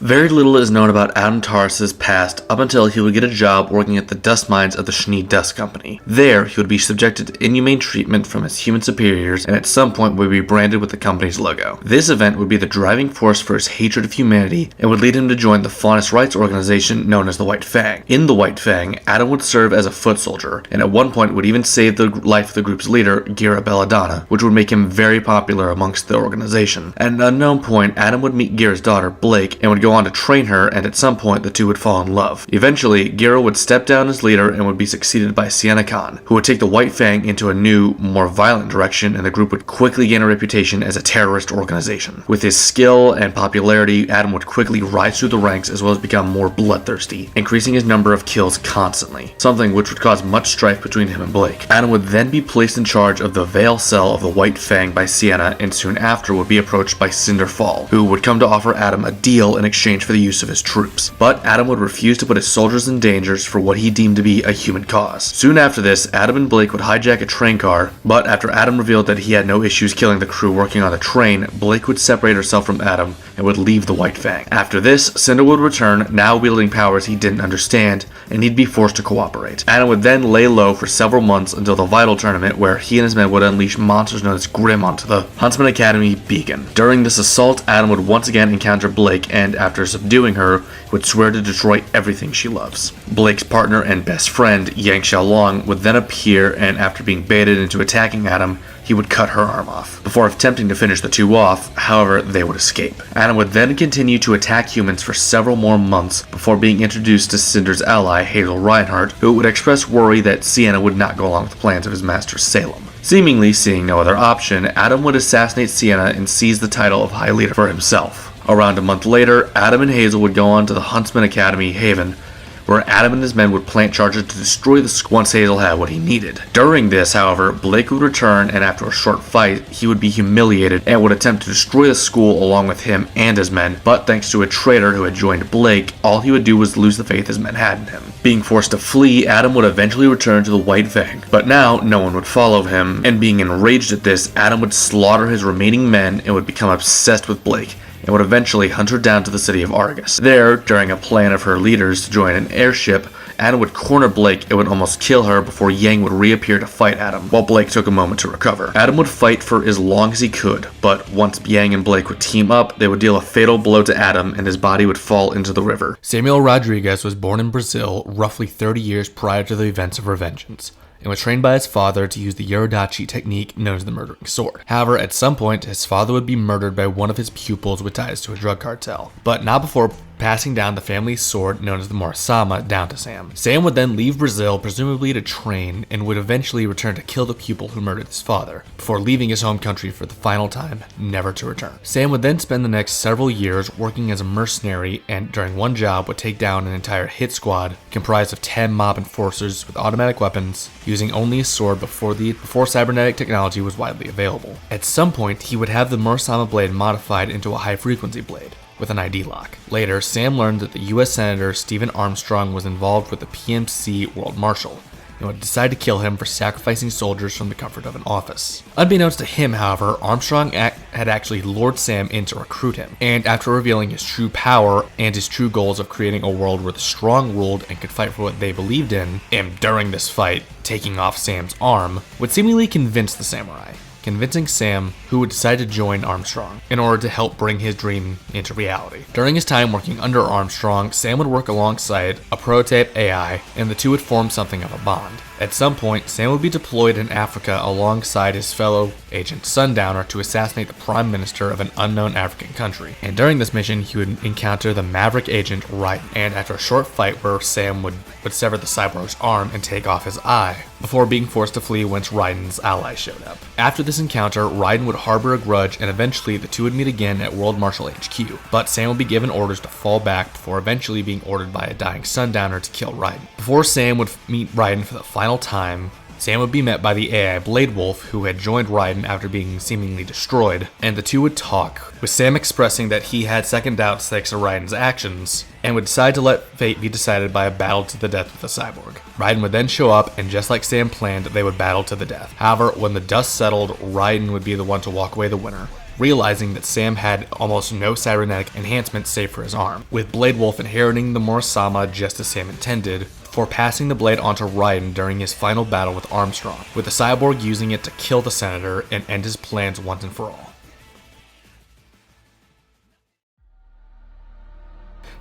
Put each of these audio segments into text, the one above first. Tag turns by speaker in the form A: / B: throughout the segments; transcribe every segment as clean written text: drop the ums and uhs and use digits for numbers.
A: Very little is known about Adam Taurus's past up until he would get a job working at the dust mines of the Schnee Dust Company. There, he would be subjected to inhumane treatment from his human superiors and at some point would be branded with the company's logo. This event would be the driving force for his hatred of humanity and would lead him to join the faunist rights organization known as the White Fang. In the White Fang, Adam would serve as a foot soldier and at one point would even save the life of the group's leader, Gira Belladonna, which would make him very popular amongst the organization. At an unknown point, Adam would meet Gira's daughter, Blake, and would go on to train her, and at some point the two would fall in love. Eventually, Gira would step down as leader and would be succeeded by Sienna Khan, who would take the White Fang into a new, more violent direction, and the group would quickly gain a reputation as a terrorist organization. With his skill and popularity, Adam would quickly rise through the ranks as well as become more bloodthirsty, increasing his number of kills constantly, something which would cause much strife between him and Blake. Adam would then be placed in charge of the Veil Cell of the White Fang by Sienna, and soon after would be approached by Cinder Fall, who would come to offer Adam a deal in exchange for the use of his troops. But Adam would refuse to put his soldiers in danger for what he deemed to be a human cause. Soon after this, Adam and Blake would hijack a train car, but after Adam revealed that he had no issues killing the crew working on the train, Blake would separate herself from Adam and would leave the White Fang. After this, Cinder would return, now wielding powers he didn't understand, and he'd be forced to cooperate. Adam would then lay low for several months until the Vital Tournament, where he and his men would unleash monsters known as Grimm onto the Huntsman Academy beacon. During this assault, Adam would once again encounter Blake, and after subduing her, would swear to destroy everything she loves. Blake's partner and best friend, Yang Xiaolong, would then appear, and after being baited into attacking Adam, he would cut her arm off. Before attempting to finish the two off, however, they would escape. Adam would then continue to attack humans for several more months before being introduced to Cinder's ally, Hazel Reinhardt, who would express worry that Sienna would not go along with the plans of his master Salem. Seemingly seeing no other option, Adam would assassinate Sienna and seize the title of High Leader for himself. Around a month later, Adam and Hazel would go on to the Huntsman Academy, Haven, where Adam and his men would plant charges to destroy the school once Hazel had what he needed. During this, however, Blake would return, and after a short fight, he would be humiliated and would attempt to destroy the school along with him and his men, but thanks to a traitor who had joined Blake, all he would do was lose the faith his men had in him. Being forced to flee, Adam would eventually return to the White Fang, but now no one would follow him, and being enraged at this, Adam would slaughter his remaining men and would become obsessed with Blake, and would eventually hunt her down to the city of Argus. There, during a plan of her leaders to join an airship, Adam would corner Blake and would almost kill her before Yang would reappear to fight Adam, while Blake took a moment to recover. Adam would fight for as long as he could, but once Yang and Blake would team up, they would deal a fatal blow to Adam and his body would fall into the river.
B: Samuel Rodriguez was born in Brazil roughly 30 years prior to the events of Revengeance, and was trained by his father to use the Yorodachi technique known as the murdering sword. However, at some point, his father would be murdered by one of his pupils with ties to a drug cartel, but not before passing down the family's sword known as the Morasama down to Sam. Sam would then leave Brazil, presumably to train, and would eventually return to kill the pupil who murdered his father, before leaving his home country for the final time, never to return. Sam would then spend the next several years working as a mercenary, and during one job would take down an entire hit squad comprised of 10 mob enforcers with automatic weapons, using only a sword before cybernetic technology was widely available. At some point, he would have the Murasama blade modified into a high-frequency blade with an ID lock. Later, Sam learned that the US Senator Stephen Armstrong was involved with the PMC World Marshal, and would decide to kill him for sacrificing soldiers from the comfort of an office. Unbeknownst to him, however, Armstrong had actually lured Sam in to recruit him, and after revealing his true power and his true goals of creating a world where the strong ruled and could fight for what they believed in, and during this fight, taking off Sam's arm, would seemingly convince the samurai, convincing Sam, who would decide to join Armstrong in order to help bring his dream into reality. During his time working under Armstrong, Sam would work alongside a prototype AI, and the two would form something of a bond. At some point, Sam would be deployed in Africa alongside his fellow agent Sundowner to assassinate the prime minister of an unknown African country. And during this mission, he would encounter the maverick agent Raiden, and after a short fight where Sam would sever the cyborg's arm and take off his eye, before being forced to flee once Raiden's ally showed up. After this encounter, Raiden would harbor a grudge, and eventually the two would meet again at World Marshal HQ, but Sam would be given orders to fall back before eventually being ordered by a dying Sundowner to kill Raiden. Before Sam would meet Raiden for the final time, Sam would be met by the AI Blade Wolf, who had joined Raiden after being seemingly destroyed, and the two would talk, with Sam expressing that he had second doubts thanks to Raiden's actions, and would decide to let fate be decided by a battle to the death with the cyborg. Raiden would then show up, and just like Sam planned, they would battle to the death. However, when the dust settled, Raiden would be the one to walk away the winner, realizing that Sam had almost no cybernetic enhancements save for his arm, with Blade Wolf inheriting the Morrisama just as Sam intended, for passing the blade onto Raiden during his final battle with Armstrong, with the cyborg using it to kill the Senator and end his plans once and for all.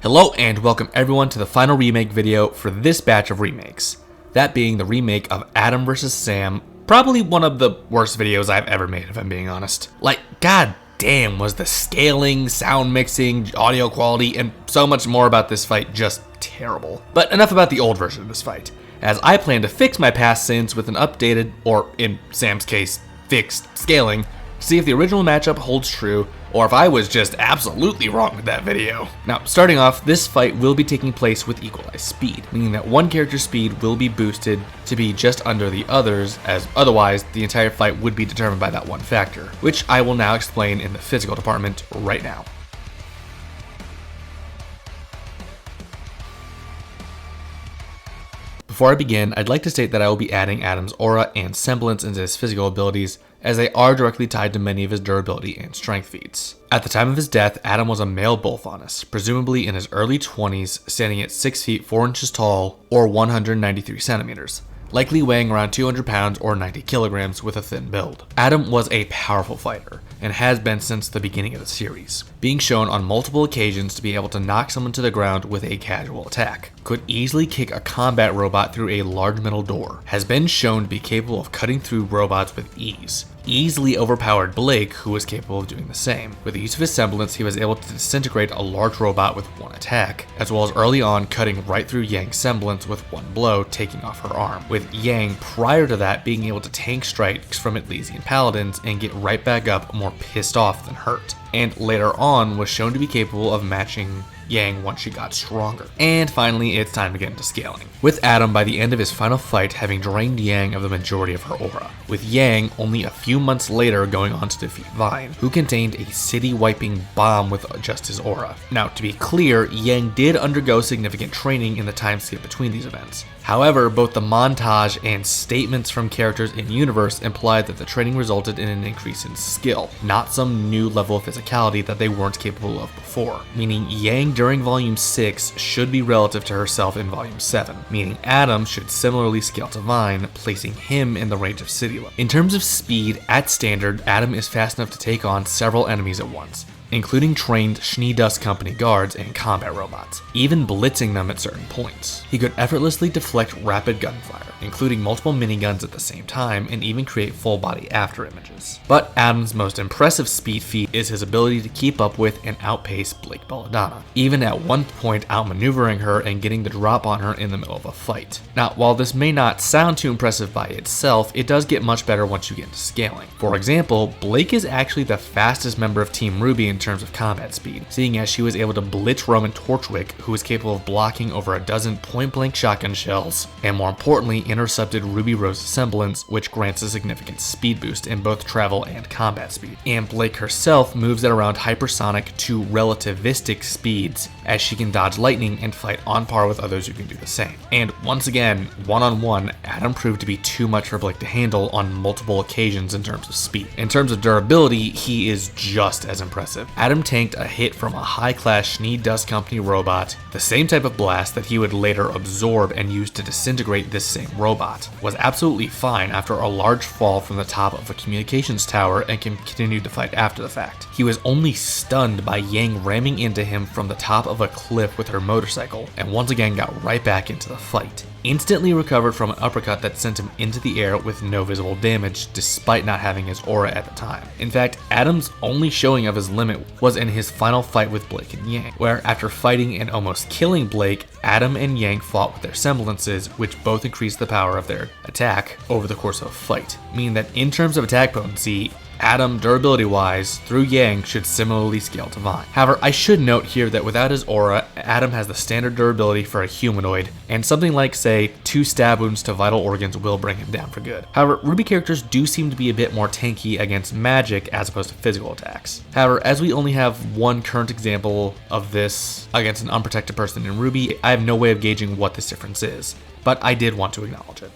B: Hello and welcome everyone to the final remake video for this batch of remakes. That being the remake of Adam vs. Sam, probably one of the worst videos I've ever made if I'm being honest. Like, god damn, was the scaling, sound mixing, audio quality, and so much more about this fight just terrible. But enough about the old version of this fight, as I plan to fix my past sins with an updated, or in Sam's case, fixed scaling, to see if the original matchup holds true, or if I was just absolutely wrong with that video. Now, starting off, this fight will be taking place with equalized speed, meaning that one character's speed will be boosted to be just under the others, as otherwise the entire fight would be determined by that one factor, which I will now explain in the physical department right now. Before I begin, I'd like to state that I will be adding Adam's aura and semblance into his physical abilities, as they are directly tied to many of his durability and strength feats. At the time of his death, Adam was a male Bolthanus, presumably in his early 20s, standing at 6 feet 4 inches tall, or 193 centimeters, likely weighing around 200 pounds or 90 kilograms with a thin build. Adam was a powerful fighter, and has been since the beginning of the series, being shown on multiple occasions to be able to knock someone to the ground with a casual attack, could easily kick a combat robot through a large metal door, has been shown to be capable of cutting through robots with ease, easily overpowered Blake, who was capable of doing the same. With the use of his semblance, he was able to disintegrate a large robot with one attack, as well as early on cutting right through Yang's semblance with one blow, taking off her arm, with Yang prior to that being able to tank strikes from Elysian Paladins and get right back up more pissed off than hurt, and later on was shown to be capable of matching Yang once she got stronger. And finally, it's time to get into scaling, with Adam by the end of his final fight having drained Yang of the majority of her aura, with Yang only a few months later going on to defeat Vine, who contained a city-wiping bomb with just his aura. Now, to be clear, Yang did undergo significant training in the time skip between these events. However, both the montage and statements from characters in-universe implied that the training resulted in an increase in skill, not some new level of physicality that they weren't capable of before, meaning Yang during Volume 6 should be relative to herself in Volume 7, meaning Adam should similarly scale to Vine, placing him in the range of City level. In terms of speed, at standard, Adam is fast enough to take on several enemies at once, including trained Schnee Dust Company guards and combat robots, even blitzing them at certain points. He could effortlessly deflect rapid gunfire, including multiple miniguns at the same time, and even create full-body after images. But Adam's most impressive speed feat is his ability to keep up with and outpace Blake Belladonna, even at one point outmaneuvering her and getting the drop on her in the middle of a fight. Now, while this may not sound too impressive by itself, it does get much better once you get into scaling. For example, Blake is actually the fastest member of Team RWBY in terms of combat speed, seeing as she was able to blitz Roman Torchwick, who was capable of blocking over a dozen point-blank shotgun shells, and more importantly, intercepted Ruby Rose's semblance, which grants a significant speed boost in both travel and combat speed. And Blake herself moves at around hypersonic to relativistic speeds, as she can dodge lightning and fight on par with others who can do the same. And once again, one-on-one, Adam proved to be too much for Blake to handle on multiple occasions in terms of speed. In terms of durability, he is just as impressive. Adam tanked a hit from a high-class Schnee Dust Company robot, the same type of blast that he would later absorb and use to disintegrate this same robot, was absolutely fine after a large fall from the top of a communications tower and continued to fight after the fact. He was only stunned by Yang ramming into him from the top of a cliff with her motorcycle, and once again got right back into the fight. Instantly recovered from an uppercut that sent him into the air with no visible damage despite not having his aura at the time. In fact, Adam's only showing of his limit was in his final fight with Blake and Yang, where after fighting and almost killing Blake, Adam and Yang fought with their semblances, which both increased the power of their attack over the course of a fight, meaning that in terms of attack potency, Adam, durability-wise, through Yang, should similarly scale to Vine. However, I should note here that without his aura, Adam has the standard durability for a humanoid, and something like, say, 2 stab wounds to vital organs will bring him down for good. However, RWBY characters do seem to be a bit more tanky against magic as opposed to physical attacks. However, as we only have one current example of this against an unprotected person in RWBY, I have no way of gauging what this difference is, but I did want to acknowledge it.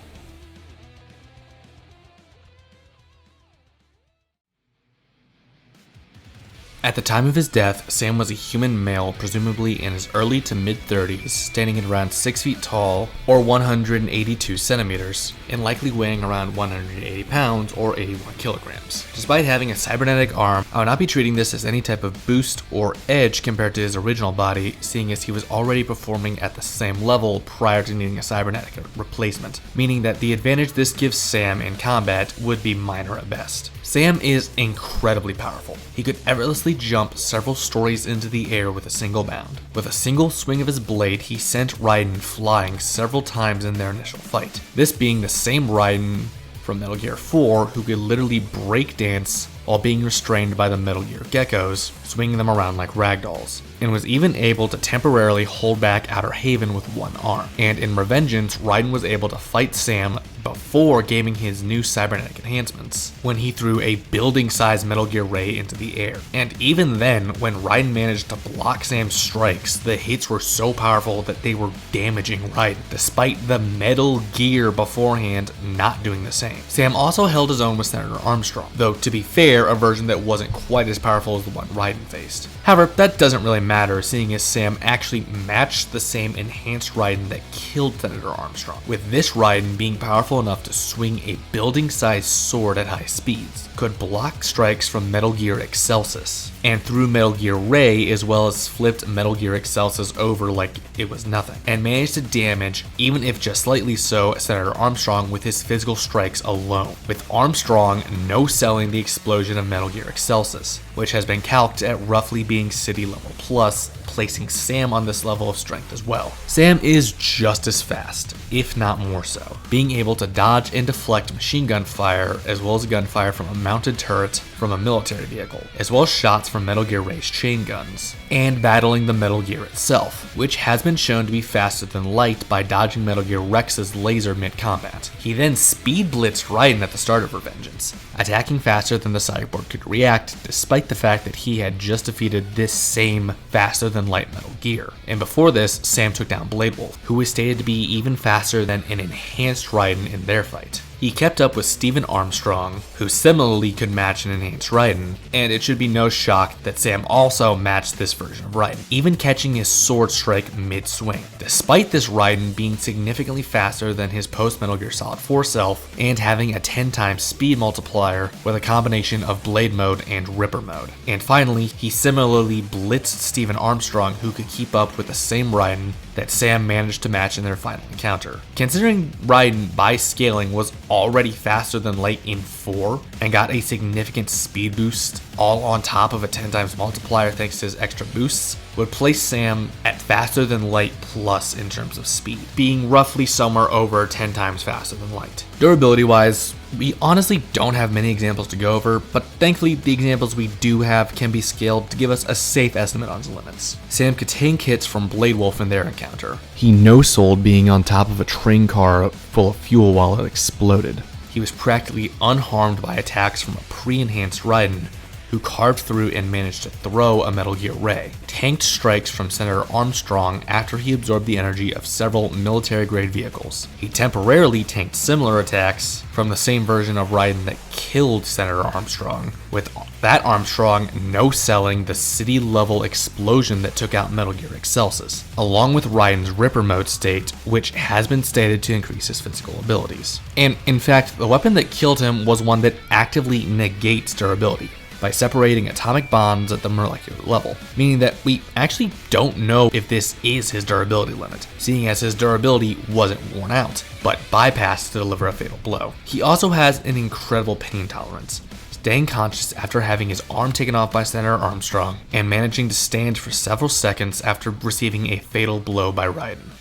B: At the time of his death, Sam was a human male, presumably in his early to mid-30s, standing at around 6 feet tall, or 182 centimeters, and likely weighing around 180 pounds, or 81 kilograms. Despite having a cybernetic arm, I would not be treating this as any type of boost or edge compared to his original body, seeing as he was already performing at the same level prior to needing a cybernetic replacement, meaning that the advantage this gives Sam in combat would be minor at best. Sam is incredibly powerful. He could effortlessly jump several stories into the air with a single bound. With a single swing of his blade, he sent Raiden flying several times in their initial fight. This being the same Raiden from Metal Gear 4 who could literally break dance while being restrained by the Metal Gear geckos, swinging them around like ragdolls, and was even able to temporarily hold back Outer Haven with one arm. And in Revengeance, Raiden was able to fight Sam before gaining his new cybernetic enhancements, when he threw a building-sized Metal Gear ray into the air. And even then, when Raiden managed to block Sam's strikes, the hits were so powerful that they were damaging Raiden, despite the Metal Gear beforehand not doing the same. Sam also held his own with Senator Armstrong, though to be fair, a version that wasn't quite as powerful as the one Raiden faced. However, that doesn't really matter, seeing as Sam actually matched the same enhanced Raiden that killed Senator Armstrong, with this Raiden being powerful enough to swing a building-sized sword at high speeds, could block strikes from Metal Gear Excelsis, and threw Metal Gear Ray as well as flipped Metal Gear Excelsis over like it was nothing, and managed to damage, even if just slightly so, Senator Armstrong with his physical strikes alone, with Armstrong no-selling the explosion of Metal Gear Excelsis, which has been calced at roughly being city level plus, placing Sam on this level of strength as well. Sam is just as fast, if not more so, being able to dodge and deflect machine gun fire as well as gunfire from a mounted turret from a military vehicle, as well as shots from Metal Gear Ray's chain guns, and battling the Metal Gear itself, which has been shown to be faster than light by dodging Metal Gear Rex's laser mid-combat. He then speed blitzed Raiden at the start of Revengeance, attacking faster than the cyborg could react, despite the fact that he had just defeated this same faster than light Metal Gear. And before this, Sam took down Blade Wolf, who was stated to be even faster than an enhanced Raiden in their fight. He kept up with Stephen Armstrong, who similarly could match an enhanced Raiden, and it should be no shock that Sam also matched this version of Raiden, even catching his sword strike mid-swing, despite this Raiden being significantly faster than his post-Metal Gear Solid 4 self, and having a 10 times speed multiplier with a combination of Blade Mode and Ripper Mode. And finally, he similarly blitzed Stephen Armstrong, who could keep up with the same Raiden that Sam managed to match in their final encounter. Considering Raiden, by scaling, was already faster than light in 4 and got a significant speed boost all on top of a 10 times multiplier thanks to his extra boosts, would place Sam at faster than light plus in terms of speed, being roughly somewhere over 10 times faster than light. Durability wise, we honestly don't have many examples to go over, but thankfully the examples we do have can be scaled to give us a safe estimate on his limits. Sam could tank hits from Blade Wolf in their encounter. He no-sold being on top of a train car full of fuel while it exploded. He was practically unharmed by attacks from a pre-enhanced Raiden, who carved through and managed to throw a Metal Gear Ray, tanked strikes from Senator Armstrong after he absorbed the energy of several military-grade vehicles. He temporarily tanked similar attacks from the same version of Raiden that killed Senator Armstrong, with that Armstrong no-selling the city-level explosion that took out Metal Gear Excelsis, along with Raiden's Ripper Mode state, which has been stated to increase his physical abilities. And in fact, the weapon that killed him was one that actively negates durability, by separating atomic bonds at the molecular level, meaning that we actually don't know if this is his durability limit, seeing as his durability wasn't worn out, but bypassed to deliver a fatal blow. He also has an incredible pain tolerance, staying conscious after having his arm taken off by Senator Armstrong, and managing to stand for several seconds after receiving a fatal blow by Raiden.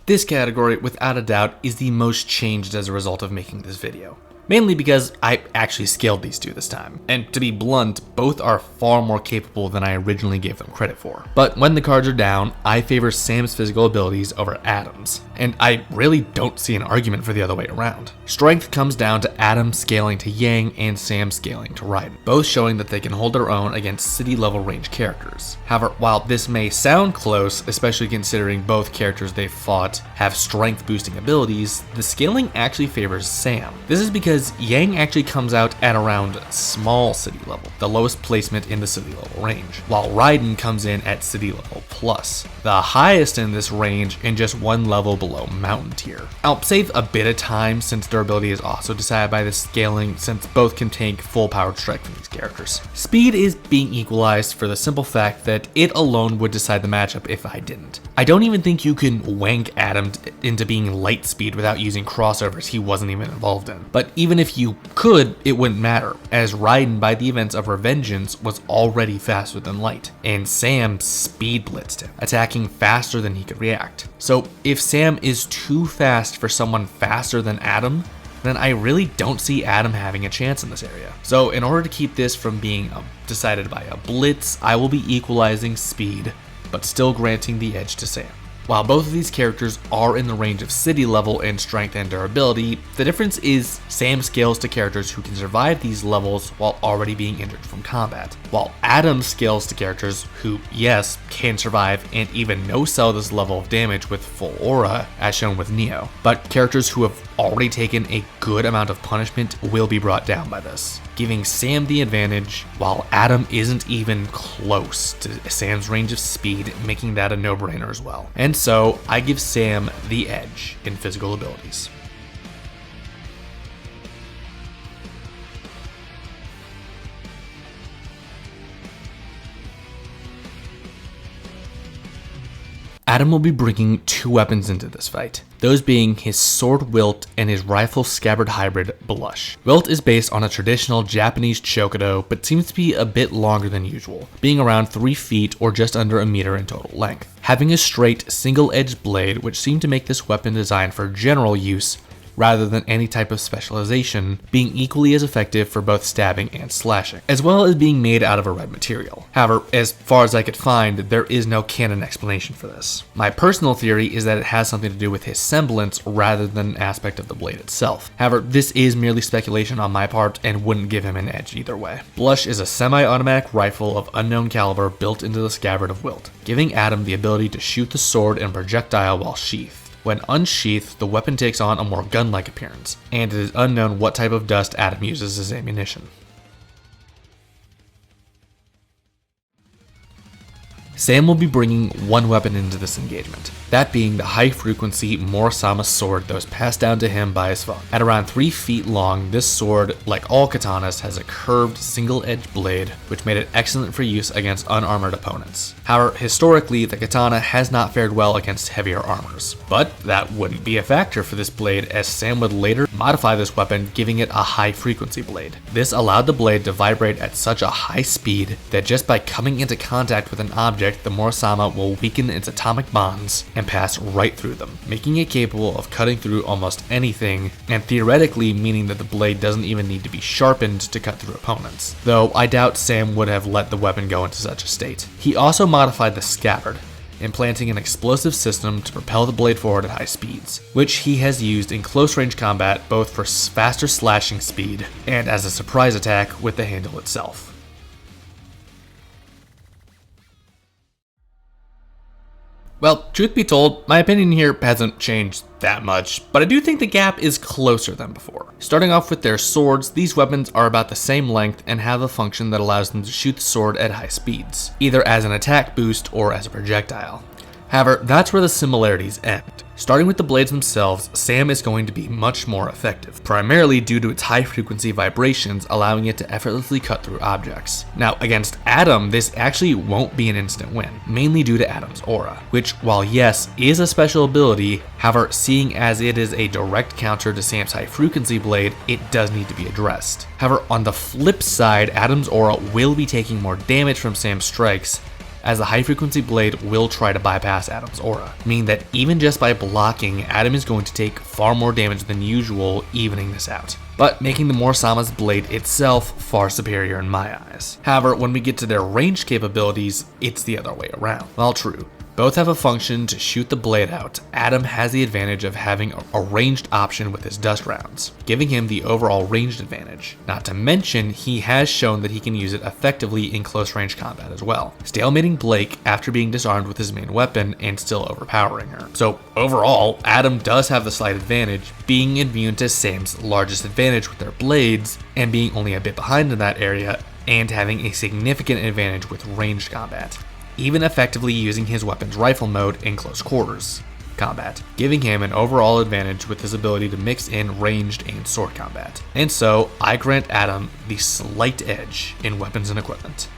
B: This category, without a doubt, is the most changed as a result of making this video. mainly because I actually scaled these two this time. And to be blunt, both are far more capable than I originally gave them credit for. But when the cards are down, I favor Sam's physical abilities over Adam's, and I really don't see an argument for the other way around. Strength comes down to Adam scaling to Yang and Sam scaling to Raiden, both showing that they can hold their own against city level range characters. However, while this may sound close, especially considering both characters they've fought have strength boosting abilities, the scaling actually favors Sam. This is because Yang actually comes out at around small city level, the lowest placement in the city level range, while Raiden comes in at city level plus, the highest in this range and just one level below mountain tier. I'll save a bit of time since durability is also decided by the scaling, since both can take full powered strike from these characters. Speed is being equalized for the simple fact that it alone would decide the matchup if I didn't. I don't even think you can wank Adam into being light speed without using crossovers he wasn't even involved in. But even if you could, it wouldn't matter, as Raiden by the events of Revengeance was already faster than light, and Sam speed blitzed him, attacking faster than he could react. So if Sam is too fast for someone faster than Adam, then I really don't see Adam having a chance in this area. So in order to keep this from being decided by a blitz, I will be equalizing speed, but still granting the edge to Sam. While both of these characters are in the range of city level in strength and durability, the difference is Sam scales to characters who can survive these levels while already being injured from combat, while Adam scales to characters who, yes, can survive and even no-sell this level of damage with full aura, as shown with Neo, but characters who have already taken a good amount of punishment will be brought down by this, giving Sam the advantage, while Adam isn't even close to Sam's range of speed, making that a no-brainer as well. And so, I give Sam the edge in physical abilities. Adam will be bringing two weapons into this fight, those being his sword Wilt and his rifle scabbard hybrid Blush. Wilt is based on a traditional Japanese chokudo, but seems to be a bit longer than usual, being around 3 feet or just under a meter in total length, having a straight single-edged blade which seemed to make this weapon designed for general use rather than any type of specialization, being equally as effective for both stabbing and slashing, as well as being made out of a red material. However, as far as I could find, there is no canon explanation for this. My personal theory is that it has something to do with his semblance rather than an aspect of the blade itself. However, this is merely speculation on my part and wouldn't give him an edge either way. Blush is a semi-automatic rifle of unknown caliber built into the scabbard of Wilt, giving Adam the ability to shoot the sword and projectile while sheathed. When unsheathed, the weapon takes on a more gun-like appearance, and it is unknown what type of dust Adam uses as ammunition. Sam will be bringing one weapon into this engagement, that being the high-frequency Morosama sword that was passed down to him by his father. At around 3 feet long, this sword, like all katanas, has a curved single-edged blade, which made it excellent for use against unarmored opponents. However, historically, the katana has not fared well against heavier armors, but that wouldn't be a factor for this blade, as Sam would later modify this weapon, giving it a high-frequency blade. This allowed the blade to vibrate at such a high speed that just by coming into contact with an object, the Morosama will weaken its atomic bonds and pass right through them, making it capable of cutting through almost anything, and theoretically meaning that the blade doesn't even need to be sharpened to cut through opponents, though I doubt Sam would have let the weapon go into such a state. He also modified the scabbard, implanting an explosive system to propel the blade forward at high speeds, which he has used in close range combat both for faster slashing speed and as a surprise attack with the handle itself. Well, truth be told, my opinion here hasn't changed that much, but I do think the gap is closer than before. Starting off with their swords, these weapons are about the same length and have a function that allows them to shoot the sword at high speeds, either as an attack boost or as a projectile. However, that's where the similarities end. Starting with the blades themselves, Sam is going to be much more effective, primarily due to its high-frequency vibrations allowing it to effortlessly cut through objects. Now, against Adam, this actually won't be an instant win, mainly due to Adam's aura, which, while yes, is a special ability, however, seeing as it is a direct counter to Sam's high-frequency blade, it does need to be addressed. However, on the flip side, Adam's aura will be taking more damage from Sam's strikes, as the high-frequency blade will try to bypass Adam's aura, meaning that even just by blocking, Adam is going to take far more damage than usual, evening this out, but making the Mor-Sama's blade itself far superior in my eyes. However, when we get to their ranged capabilities, it's the other way around. While true, both have a function to shoot the blade out, Adam has the advantage of having a ranged option with his dust rounds, giving him the overall ranged advantage. Not to mention, he has shown that he can use it effectively in close range combat as well, stalemating Blake after being disarmed with his main weapon and still overpowering her. So overall, Adam does have the slight advantage, being immune to Sam's largest advantage with their blades, and being only a bit behind in that area, and having a significant advantage with ranged combat, even effectively using his weapon's rifle mode in close quarters combat, giving him an overall advantage with his ability to mix in ranged and sword combat. And so, I grant Adam the slight edge in weapons and equipment.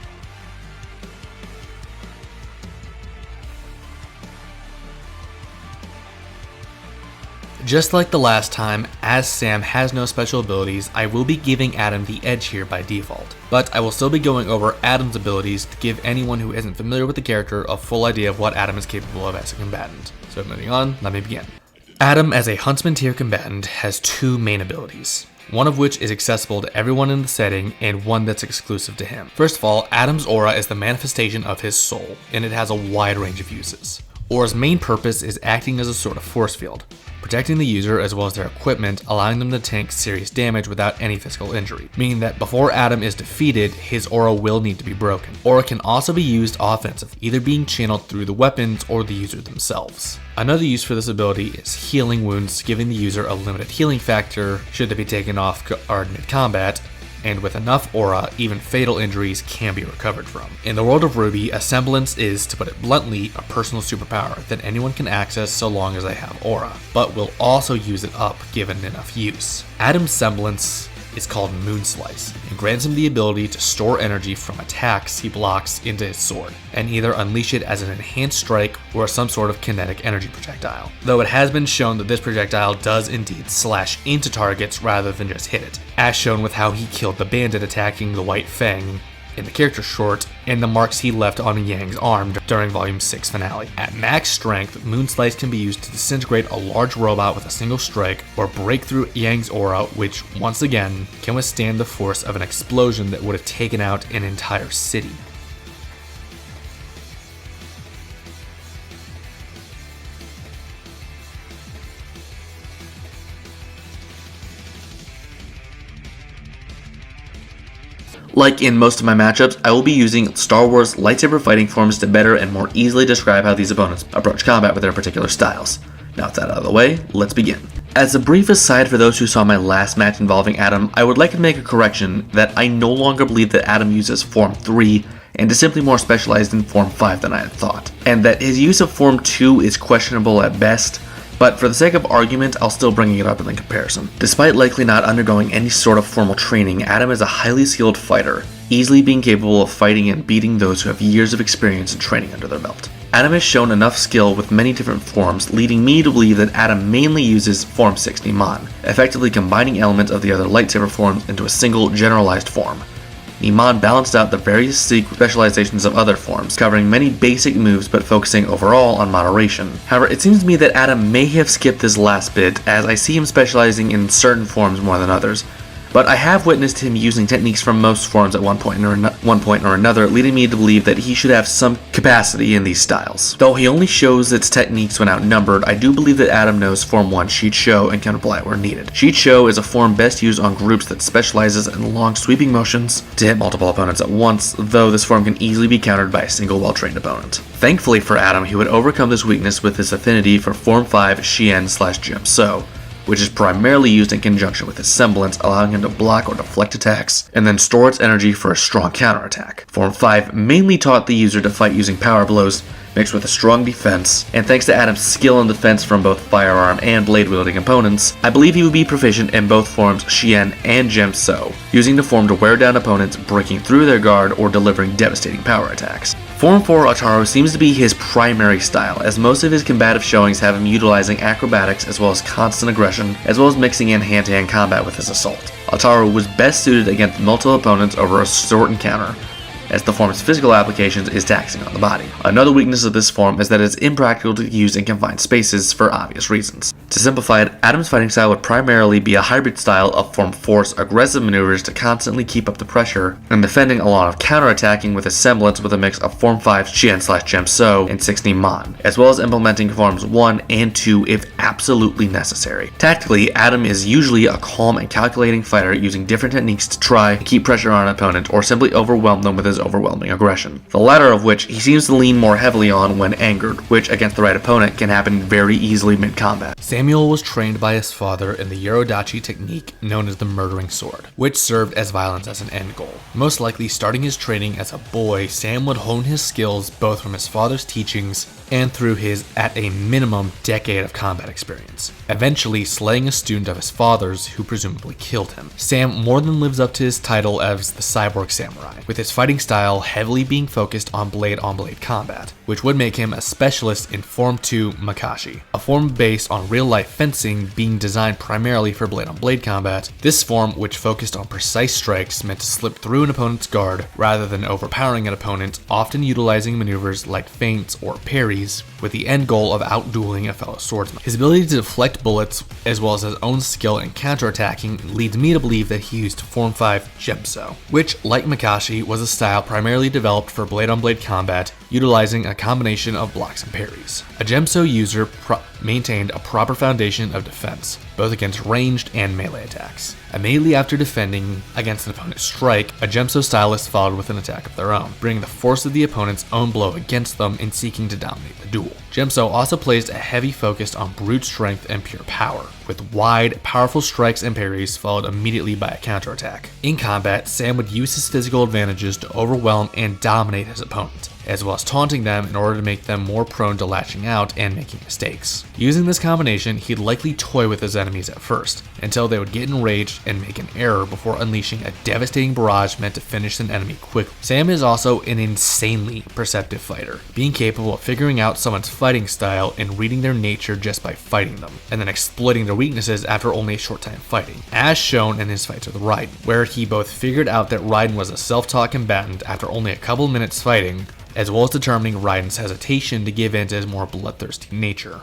B: Just like the last time, as Sam has no special abilities, I will be giving Adam the edge here by default. But I will still be going over Adam's abilities to give anyone who isn't familiar with the character a full idea of what Adam is capable of as a combatant. So moving on, let me begin. Adam, as a Huntsman tier combatant, has two main abilities, one of which is accessible to everyone in the setting and one that's exclusive to him. First of all, Adam's aura is the manifestation of his soul, and it has a wide range of uses. Aura's main purpose is acting as a sort of force field, protecting the user as well as their equipment, allowing them to tank serious damage without any physical injury, meaning that before Adam is defeated, his aura will need to be broken. Aura can also be used offensive, either being channeled through the weapons or the user themselves. Another use for this ability is healing wounds, giving the user a limited healing factor should they be taken off guard mid-combat, and with enough aura, even fatal injuries can be recovered from. In the world of RWBY, a semblance is, to put it bluntly, a personal superpower that anyone can access so long as they have aura, but will also use it up given enough use. Adam's semblance is called Moon Slice, and grants him the ability to store energy from attacks he blocks into his sword, and either unleash it as an enhanced strike or some sort of kinetic energy projectile. Though it has been shown that this projectile does indeed slash into targets rather than just hit it, as shown with how he killed the bandit attacking the White Fang in the character short, and the marks he left on Yang's arm during Volume 6 finale. At max strength, Moon Slice can be used to disintegrate a large robot with a single strike, or break through Yang's aura, which, once again, can withstand the force of an explosion that would have taken out an entire city.
A: Like in most of my matchups, I will be using Star Wars lightsaber fighting forms to better and more easily describe how these opponents approach combat with their particular styles. Now with that out of the way, let's begin. As a brief aside for those who saw my last match involving Adam, I would like to make a correction that I no longer believe that Adam uses Form 3 and is simply more specialized in Form 5 than I had thought, and that his use of Form 2 is questionable at best, but for the sake of argument, I'll still bring it up in the comparison. Despite likely not undergoing any sort of formal training, Adam is a highly skilled fighter, easily being capable of fighting and beating those who have years of experience and training under their belt. Adam has shown enough skill with many different forms, leading me to believe that Adam mainly uses Form 6 Niman, effectively combining elements of the other lightsaber forms into a single generalized form. Niman balanced out the various specializations of other forms, covering many basic moves but focusing overall on moderation. However, it seems to me that Adam may have skipped this last bit, as I see him specializing in certain forms more than others. But I have witnessed him using techniques from most forms at one point or another, leading me to believe that he should have some capacity in these styles. Though he only shows its techniques when outnumbered, I do believe that Adam knows Form 1 Sheet Show and can apply it where needed. Sheet Show is a form best used on groups that specializes in long sweeping motions to hit multiple opponents at once, though this form can easily be countered by a single well-trained opponent. Thankfully for Adam, he would overcome this weakness with his affinity for Form 5 Shien/Jim So, which is primarily used in conjunction with his semblance, allowing him to block or deflect attacks, and then store its energy for a strong counterattack. Form 5 mainly taught the user to fight using power blows, mixed with a strong defense, and thanks to Adam's skill and defense from both firearm and blade-wielding opponents, I believe he would be proficient in both forms Shien and Jim So, using the form to wear down opponents, breaking through their guard, or delivering devastating power attacks. Form 4 Ataru seems to be his primary style, as most of his combative showings have him utilizing acrobatics as well as constant aggression, as well as mixing in hand-to-hand combat with his assault. Ataru was best suited against multiple opponents over a short encounter, as the form's physical applications is taxing on the body. Another weakness of this form is that it's impractical to use in confined spaces for obvious reasons. To simplify it, Adam's fighting style would primarily be a hybrid style of Form 4's aggressive maneuvers to constantly keep up the pressure, and defending a lot of counterattacking with a semblance with a mix of Form 5's Qian/Gem So and 16 Mon, as well as implementing Forms 1 and 2 if absolutely necessary. Tactically, Adam is usually a calm and calculating fighter using different techniques to try to keep pressure on an opponent or simply overwhelm them with his overwhelming aggression. The latter of which he seems to lean more heavily on when angered, which against the right opponent can happen very easily mid-combat.
B: Samuel was trained by his father in the Urodachi technique known as the murdering sword, which served as violence as an end goal. Most likely starting his training as a boy, Sam would hone his skills both from his father's teachings and through his, at a minimum, decade of combat experience, eventually slaying a student of his father's who presumably killed him. Sam more than lives up to his title as the Cyborg Samurai, with his fighting style heavily being focused on blade-on-blade combat, which would make him a specialist in Form 2 Makashi, a form based on real-life fencing being designed primarily for blade-on-blade combat. This form, which focused on precise strikes meant to slip through an opponent's guard rather than overpowering an opponent, often utilizing maneuvers like feints or parries with the end goal of outdueling a fellow swordsman. His ability to deflect bullets, as well as his own skill in counterattacking, leads me to believe that he used Form 5 Gem So, which, like Makashi, was a style primarily developed for blade-on-blade combat, utilizing a combination of blocks and parries. A Gem So user maintained a proper foundation of defense, both against ranged and melee attacks. Immediately after defending against an opponent's strike, a Gem So stylist followed with an attack of their own, bringing the force of the opponent's own blow against them and seeking to dominate the duel. Gem So also placed a heavy focus on brute strength and pure power, with wide, powerful strikes and parries followed immediately by a counterattack. In combat, Sam would use his physical advantages to overwhelm and dominate his opponent, as well as taunting them in order to make them more prone to lashing out and making mistakes. Using this combination, he'd likely toy with his enemies at first, until they would get enraged and make an error before unleashing a devastating barrage meant to finish an enemy quickly. Sam is also an insanely perceptive fighter, being capable of figuring out someone's fighting style and reading their nature just by fighting them, and then exploiting their weaknesses after only a short time fighting, as shown in his fights with Raiden, where he both figured out that Raiden was a self-taught combatant after only a couple minutes fighting, as well as determining Raiden's hesitation to give in to his more bloodthirsty nature.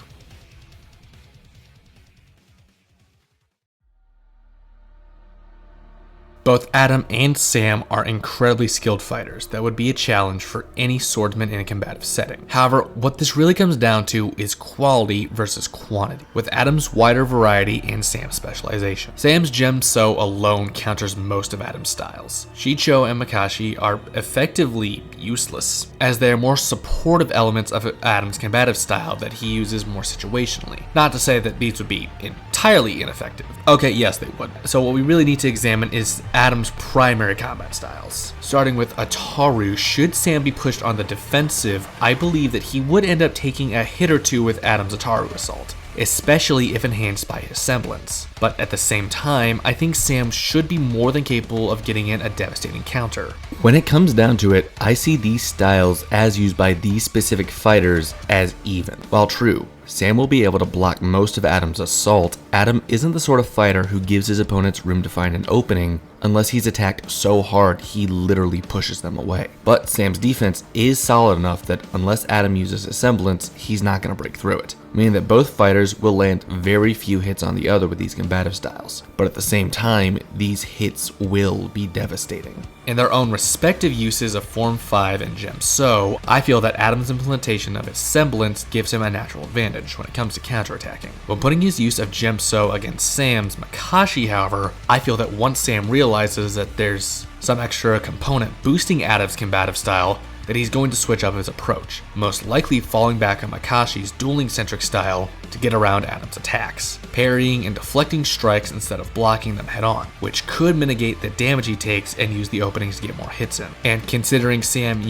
B: Both Adam and Sam are incredibly skilled fighters that would be a challenge for any swordsman in a combative setting. However, what this really comes down to is quality versus quantity, with Adam's wider variety and Sam's specialization. Sam's Gem So alone counters most of Adam's styles. Shicho and Makashi are effectively useless, as they are more supportive elements of Adam's combative style that he uses more situationally. Not to say that these would be entirely ineffective. Okay, yes, they would. So what we really need to examine is Adam's primary combat styles. Starting with Ataru, should Sam be pushed on the defensive, I believe that he would end up taking a hit or two with Adam's Ataru assault, especially if enhanced by his semblance. But at the same time, I think Sam should be more than capable of getting in a devastating counter.
C: When it comes down to it, I see these styles as used by these specific fighters as even. While true, Sam will be able to block most of Adam's assault, Adam isn't the sort of fighter who gives his opponents room to find an opening unless he's attacked so hard he literally pushes them away. But Sam's defense is solid enough that unless Adam uses a semblance, he's not going to break through it, meaning that both fighters will land very few hits on the other with these combative styles. But at the same time, these hits will be devastating.
B: In their own respective uses of Form 5 and Gem So, I feel that Adam's implementation of his semblance gives him a natural advantage when it comes to counterattacking. When putting his use of Gem So against Sam's Makashi, however, I feel that once Sam realizes that there's some extra component boosting Adam's combative style, that he's going to switch up his approach, most likely falling back on Makashi's dueling-centric style to get around Adam's attacks, parrying and deflecting strikes instead of blocking them head-on, which could mitigate the damage he takes and use the openings to get more hits in. And considering Sam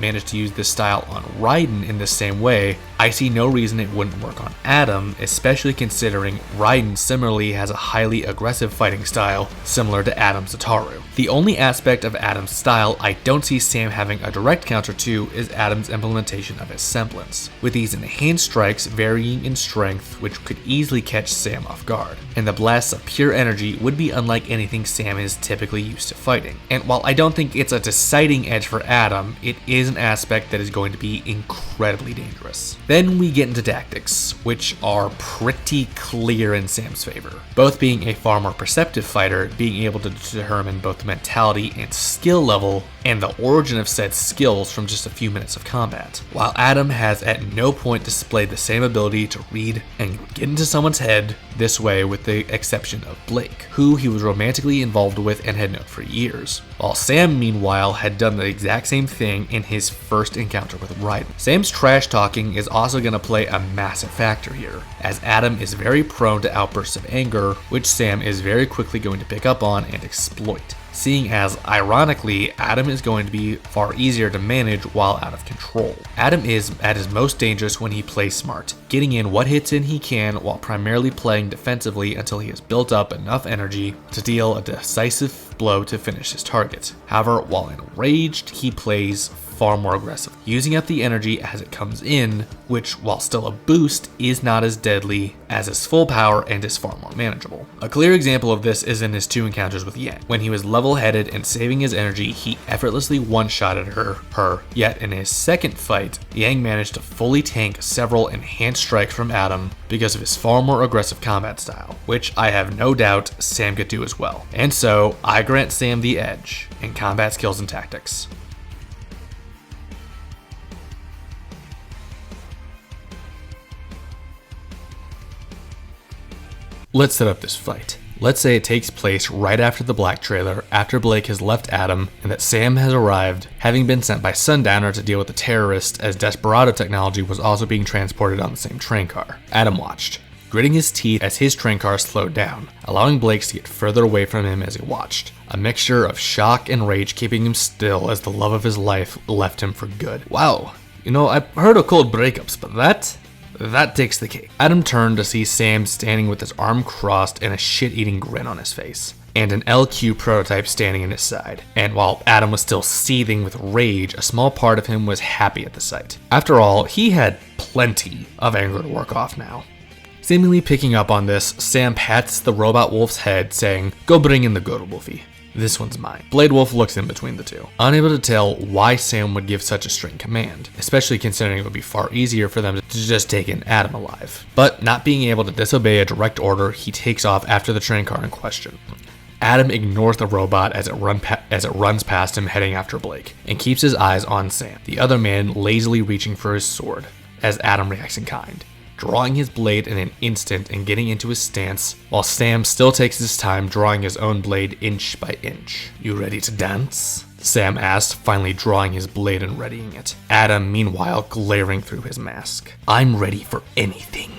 B: managed to use this style on Raiden in the same way, I see no reason it wouldn't work on Adam, especially considering Raiden similarly has a highly aggressive fighting style similar to Adam's Ataru. The only aspect of Adam's style I don't see Sam having a direct counter encounter too is Adam's implementation of his semblance, with these enhanced strikes varying in strength which could easily catch Sam off guard, and the blasts of pure energy would be unlike anything Sam is typically used to fighting. And while I don't think it's a deciding edge for Adam, it is an aspect that is going to be incredibly dangerous. Then we get into tactics, which are pretty clear in Sam's favor, both being a far more perceptive fighter, being able to determine both the mentality and skill level and the origin of said skills from just a few minutes of combat, while Adam has at no point displayed the same ability to read and get into someone's head this way, with the exception of Blake, who he was romantically involved with and had known for years, while Sam meanwhile had done the exact same thing in his first encounter with Raiden. Sam's trash talking is also going to play a massive factor here, as Adam is very prone to outbursts of anger, which Sam is very quickly going to pick up on and exploit, seeing as, ironically, Adam is going to be far easier to manage while out of control. Adam is at his most dangerous when he plays smart, getting in what hits in he can while primarily playing defensively until he has built up enough energy to deal a decisive blow to finish his target. However, while enraged, he plays far more aggressive, using up the energy as it comes in, which, while still a boost, is not as deadly as his full power and is far more manageable. A clear example of this is in his 2 encounters with Yang. When he was level-headed and saving his energy, he effortlessly one-shotted her, yet in his second fight, Yang managed to fully tank several enhanced strikes from Adam because of his far more aggressive combat style, which I have no doubt Sam could do as well. And so, I grant Sam the edge in combat skills and tactics. Let's set up this fight. Let's say it takes place right after the Black trailer, after Blake has left Adam, and that Sam has arrived, having been sent by Sundowner to deal with the terrorists, as Desperado technology was also being transported on the same train car. Adam watched, gritting his teeth as his train car slowed down, allowing Blake to get further away from him as he watched. A mixture of shock and rage keeping him still as the love of his life left him for good. Wow, I've heard of cold breakups, but that takes the cake. Adam turned to see Sam standing with his arm crossed and a shit-eating grin on his face, and an LQ prototype standing at his side. And while Adam was still seething with rage, a small part of him was happy at the sight. After all, he had plenty of anger to work off now. Seemingly picking up on this, Sam pats the robot wolf's head, saying, "Go bring in the good wolfie. This one's mine." Blade Wolf looks in between the two, unable to tell why Sam would give such a strange command, especially considering it would be far easier for them to just take in Adam alive. But not being able to disobey a direct order, he takes off after the train car in question. Adam ignores the robot as it runs past him heading after Blake, and keeps his eyes on Sam, the other man lazily reaching for his sword, as Adam reacts in kind, drawing his blade in an instant and getting into his stance, while Sam still takes his time drawing his own blade inch by inch. "You ready to dance?" Sam asked, finally drawing his blade and readying it. Adam, meanwhile, glaring through his mask. "I'm ready for anything."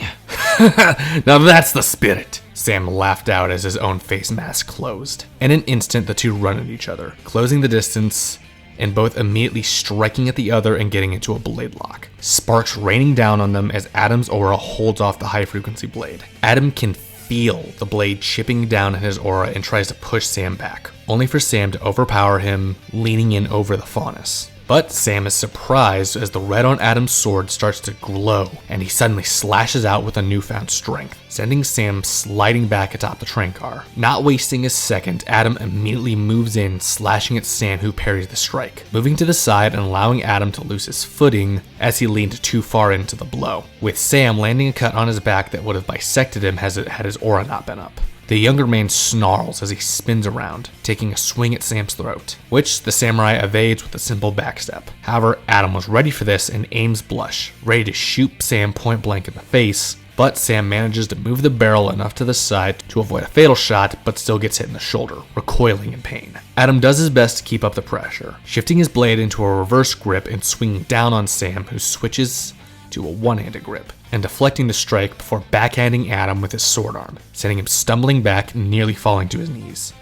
B: "Now that's the spirit," Sam laughed out as his own face mask closed. In an instant, the two run at each other, closing the distance, and both immediately striking at the other and getting into a blade lock. Sparks raining down on them as Adam's aura holds off the high-frequency blade. Adam can feel the blade chipping down in his aura and tries to push Sam back, only for Sam to overpower him, leaning in over the faunus. But Sam is surprised as the red on Adam's sword starts to glow, and he suddenly slashes out with a newfound strength, sending Sam sliding back atop the train car. Not wasting a second, Adam immediately moves in, slashing at Sam, who parries the strike, moving to the side and allowing Adam to lose his footing as he leaned too far into the blow, with Sam landing a cut on his back that would have bisected him had his aura not been up. The younger man snarls as he spins around, taking a swing at Sam's throat, which the samurai evades with a simple backstep. However, Adam was ready for this and aims blush, ready to shoot Sam point blank in the face, but Sam manages to move the barrel enough to the side to avoid a fatal shot, but still gets hit in the shoulder, recoiling in pain. Adam does his best to keep up the pressure, shifting his blade into a reverse grip and swinging down on Sam, who switches to a one-handed grip, and deflecting the strike before backhanding Adam with his sword arm, sending him stumbling back, nearly falling to his knees.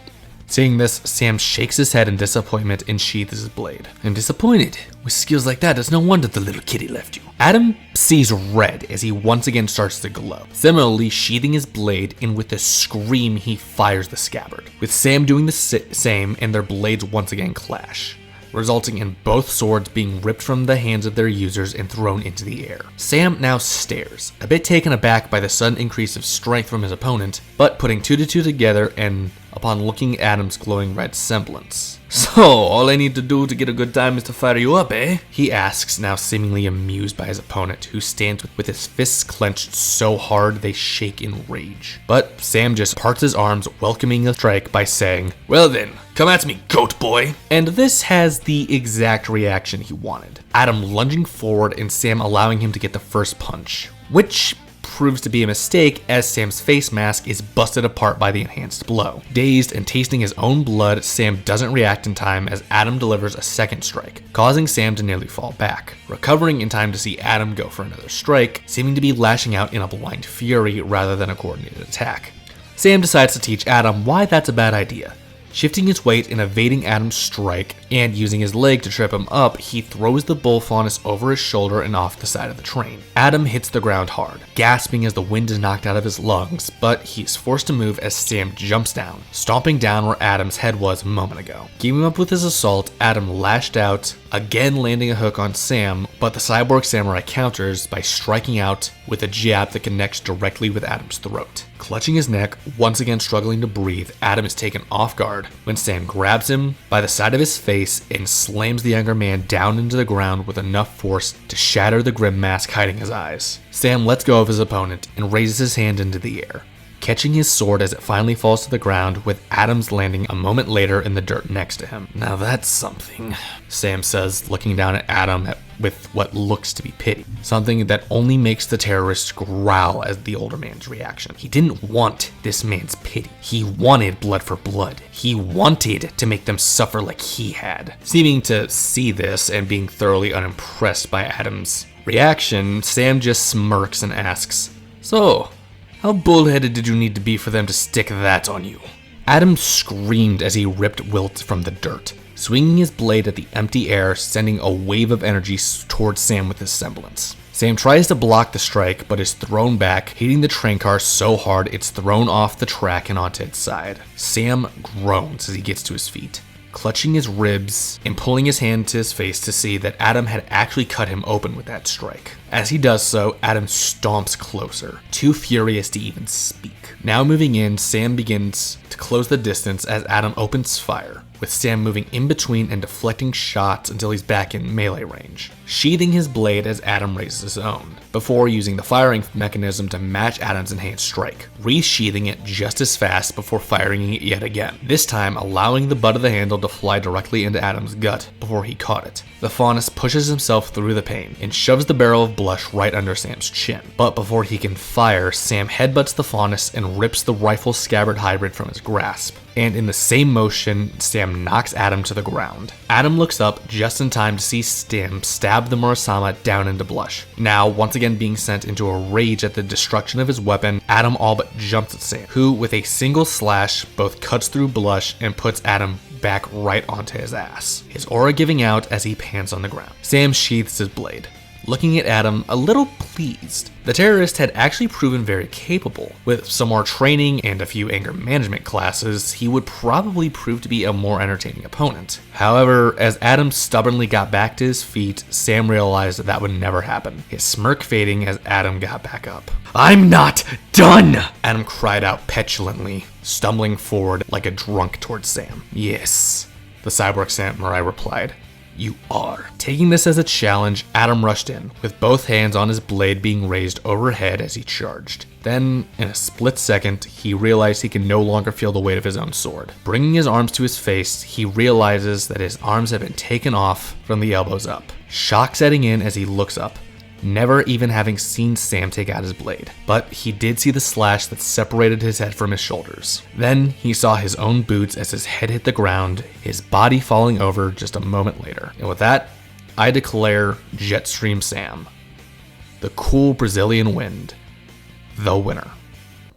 B: Seeing this, Sam shakes his head in disappointment and sheathes his blade. "I'm disappointed. With skills like that, it's no wonder the little kitty left you." Adam sees red as he once again starts to glow, similarly sheathing his blade, and with a scream he fires the scabbard, with Sam doing the same and their blades once again clash. resulting in both swords being ripped from the hands of their users and thrown into the air. Sam now stares, a bit taken aback by the sudden increase of strength from his opponent, but putting 2 to 2 together and upon looking at Adam's glowing red semblance. "So, all I need to do to get a good time is to fire you up, eh?" he asks, now seemingly amused by his opponent, who stands with his fists clenched so hard they shake in rage. But Sam just parts his arms, welcoming the strike by saying, "Well then, come at me, goat boy." And this has the exact reaction he wanted. Adam lunging forward and Sam allowing him to get the first punch, which proves to be a mistake as Sam's face mask is busted apart by the enhanced blow. Dazed and tasting his own blood, Sam doesn't react in time as Adam delivers a second strike, causing Sam to nearly fall back, recovering in time to see Adam go for another strike, seeming to be lashing out in a blind fury rather than a coordinated attack. Sam decides to teach Adam why that's a bad idea. Shifting his weight and evading Adam's strike, and using his leg to trip him up, he throws the bull faunus over his shoulder and off the side of the train. Adam hits the ground hard, gasping as the wind is knocked out of his lungs, but he's forced to move as Sam jumps down, stomping down where Adam's head was a moment ago. Keeping up with his assault, Adam lashed out, again landing a hook on Sam, but the cyborg samurai counters by striking out with a jab that connects directly with Adam's throat. Clutching his neck, once again struggling to breathe, Adam is taken off guard when Sam grabs him by the side of his face and slams the younger man down into the ground with enough force to shatter the grim mask hiding his eyes. Sam lets go of his opponent and raises his hand into the air, catching his sword as it finally falls to the ground, with Adam's landing a moment later in the dirt next to him. "Now that's something," Sam says, looking down at Adam with what looks to be pity. Something that only makes the terrorist growl as the older man's reaction. He didn't want this man's pity. He wanted blood for blood. He wanted to make them suffer like he had. Seeming to see this and being thoroughly unimpressed by Adam's reaction, Sam just smirks and asks, "So, how bullheaded did you need to be for them to stick that on you?" Adam screamed as he ripped Wilt from the dirt, swinging his blade at the empty air, sending a wave of energy towards Sam with his semblance. Sam tries to block the strike, but is thrown back, hitting the train car so hard it's thrown off the track and onto its side. Sam groans as he gets to his feet, clutching his ribs and pulling his hand to his face to see that Adam had actually cut him open with that strike. As he does so, Adam stomps closer, too furious to even speak. Now moving in, Sam begins to close the distance as Adam opens fire, with Sam moving in between and deflecting shots until he's back in melee range, sheathing his blade as Adam raises his own, before using the firing mechanism to match Adam's enhanced strike, resheathing it just as fast before firing it yet again, this time allowing the butt of the handle to fly directly into Adam's gut before he caught it. The faunus pushes himself through the pain and shoves the barrel of blush right under Sam's chin, but before he can fire, Sam headbutts the faunus and rips the rifle scabbard hybrid from his grasp, and in the same motion, Sam knocks Adam to the ground. Adam looks up just in time to see Sam stab the Murasama down into Blush. Now, once again being sent into a rage at the destruction of his weapon, Adam all but jumps at Sam, who with a single slash both cuts through Blush and puts Adam back right onto his ass, his aura giving out as he pants on the ground. Sam sheaths his blade, looking at Adam a little pleased. The terrorist had actually proven very capable. With some more training and a few anger management classes, he would probably prove to be a more entertaining opponent. However, as Adam stubbornly got back to his feet, Sam realized that would never happen, his smirk fading as Adam got back up. "I'm not done!" Adam cried out petulantly, stumbling forward like a drunk towards Sam. "Yes," the cyborg samurai replied. "You are." Taking this as a challenge, Adam rushed in, with both hands on his blade being raised overhead as he charged. Then, in a split second, he realized he can no longer feel the weight of his own sword. Bringing his arms to his face, he realizes that his arms have been taken off from the elbows up. Shock setting in as he looks up, never even having seen Sam take out his blade, but he did see the slash that separated his head from his shoulders. Then he saw his own boots as his head hit the ground, his body falling over just a moment later. And with that, I declare Jetstream Sam, the cool Brazilian wind, the winner.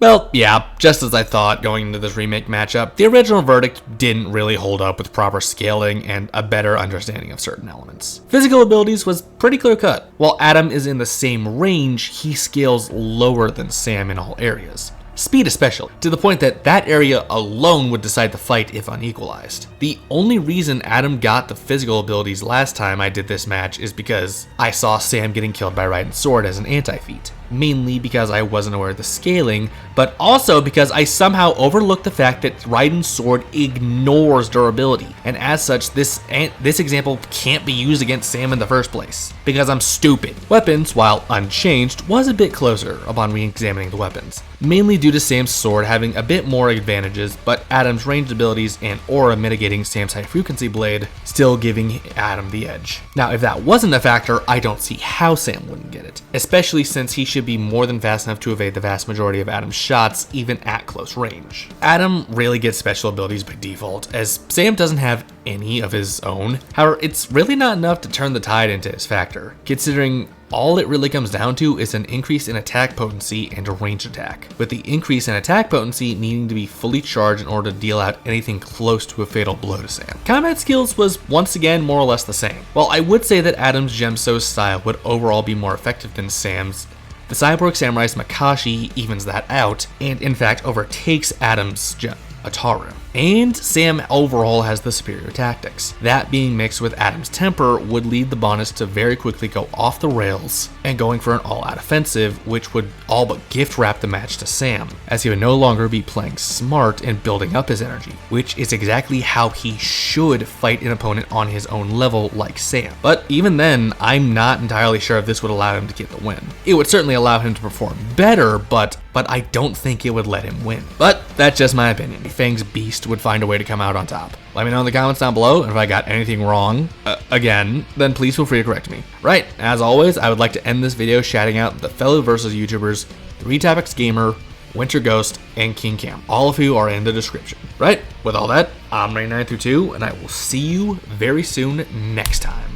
B: Well, yeah, just as I thought going into this remake matchup, the original verdict didn't really hold up with proper scaling and a better understanding of certain elements. Physical abilities was pretty clear cut. While Adam is in the same range, he scales lower than Sam in all areas. speed especially, to the point that that area alone would decide the fight if unequalized. The only reason Adam got the physical abilities last time I did this match is because I saw Sam getting killed by Raiden's sword as an anti-feat. Mainly because I wasn't aware of the scaling, but also because I somehow overlooked the fact that Raiden's sword ignores durability, and as such, this example can't be used against Sam in the first place, because I'm stupid. Weapons, while unchanged, was a bit closer upon re-examining the weapons, mainly due to Sam's sword having a bit more advantages, but Adam's ranged abilities and aura mitigating Sam's high-frequency blade, still giving Adam the edge. Now, if that wasn't a factor, I don't see how Sam wouldn't get it, especially since he should be more than fast enough to evade the vast majority of Adam's shots, even at close range. Adam really gets special abilities by default, as Sam doesn't have any of his own. However, it's really not enough to turn the tide into his factor, considering all it really comes down to is an increase in attack potency and a range attack, with the increase in attack potency needing to be fully charged in order to deal out anything close to a fatal blow to Sam. Combat skills was once again more or less the same. While I would say that Adam's Gemso style would overall be more effective than Sam's, the Cyborg Samurai's Makashi evens that out, and in fact overtakes Adam's Ataru. And Sam overall has the superior tactics. That being mixed with Adam's temper would lead the Bonus to very quickly go off the rails and going for an all-out offensive, which would all but gift wrap the match to Sam, as he would no longer be playing smart and building up his energy, which is exactly how he should fight an opponent on his own level like Sam. But even then, I'm not entirely sure if this would allow him to get the win. It would certainly allow him to perform better, but I don't think it would let him win. But that's just my opinion. Fang's beast would find a way to come out on top. Let me know in the comments down below, and if I got anything wrong, again, then please feel free to correct me. Right, as always, I would like to end this video shouting out the fellow Versus YouTubers, 3Tapix Gamer, Winter Ghost, and King Cam, all of who are in the description. Right, with all that, I'm Rain932, and I will see you very soon next time.